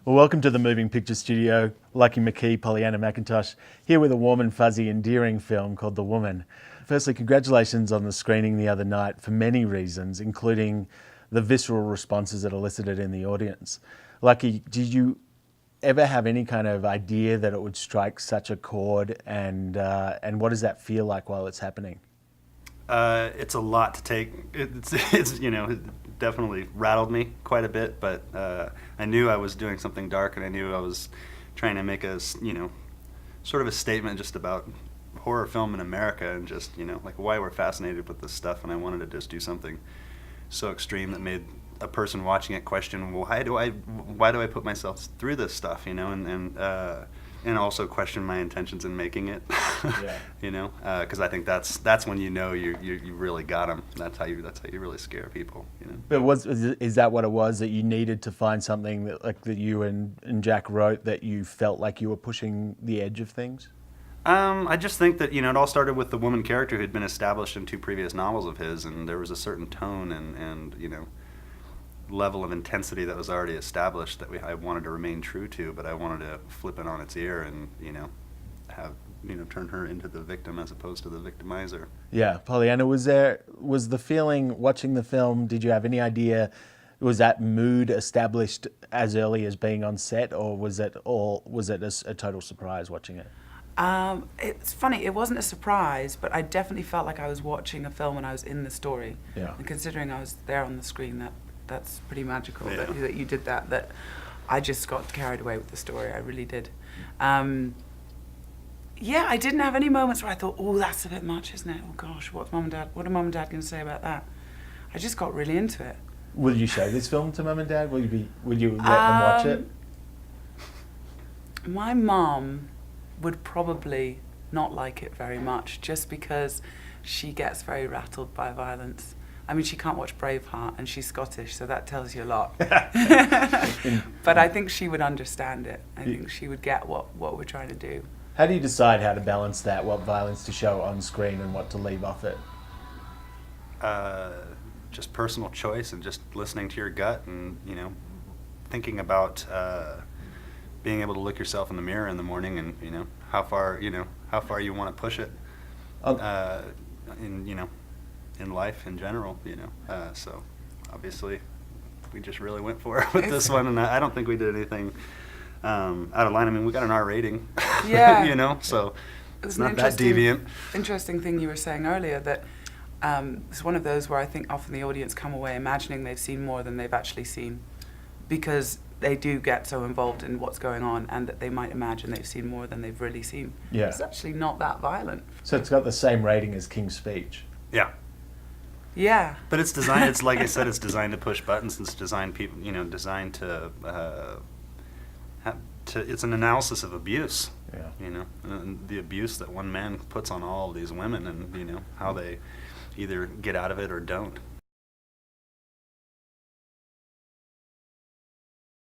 Well, welcome to the Moving Picture Studio. Lucky McKee, Pollyanna McIntosh, here with a warm and fuzzy, endearing film called The Woman. Firstly, congratulations on the screening the other night for many reasons, including the visceral responses it elicited in the audience. Lucky, did you ever have any kind of idea that it would strike such a chord, and what does that feel like while it's happening? It's a lot to take. It's it definitely rattled me quite a bit, but I knew I was doing something dark, and I knew I was trying to make a sort of a statement just about horror film in America, and just like why we're fascinated with this stuff. And I wanted to just do something so extreme that made a person watching it question, well, why do I put myself through this stuff, and also question my intentions in making it. Yeah. Because I think that's when you really got them. That's how you really scare people. But is that what it was, that you needed to find something that you and Jack wrote, that you felt like you were pushing the edge of things? I just think that it all started with the woman character who had been established in 2 previous novels of his, and there was a certain tone and level of intensity that was already established that I wanted to remain true to, but I wanted to flip it on its ear and turn her into the victim as opposed to the victimizer. Yeah, Pollyanna, was the feeling watching the film? Did you have any idea? Was that mood established as early as being on set, or was it a total surprise watching it? It's funny, it wasn't a surprise, but I definitely felt like I was watching a film and I was in the story. Yeah. And considering I was there on the screen, that's pretty magical. Yeah. that you did that I just got carried away with the story. I really did. Yeah, I didn't have any moments where I thought, oh, that's a bit much, isn't it? Oh gosh, what are mum and dad going to say about that? I just got really into it. Will you show this film to mum and dad? Will you let them watch it? My mum would probably not like it very much, just because she gets very rattled by violence. I mean, she can't watch Braveheart, and she's Scottish, so that tells you a lot. But I think she would understand it. I think she would get what we're trying to do. How do you decide how to balance that, what violence to show on screen and what to leave off it? Just personal choice, and just listening to your gut, and thinking about being able to look yourself in the mirror in the morning, and how far you want to push it. In life in general, so obviously we just really went for it with this one, and I don't think we did anything out of line. I mean, we got an R rating, yeah. So it's not that deviant. Interesting thing you were saying earlier, that it's one of those where I think often the audience come away imagining they've seen more than they've actually seen, because they do get so involved in what's going on, and that they might imagine they've seen more than they've really seen. Yeah. It's actually not that violent. So it's got the same rating as King's Speech. Yeah. Yeah. But it's designed. It's like I said. It's designed to push buttons. It's designed designed to. It's an analysis of abuse. Yeah. And the abuse that one man puts on all of these women, and how they either get out of it or don't.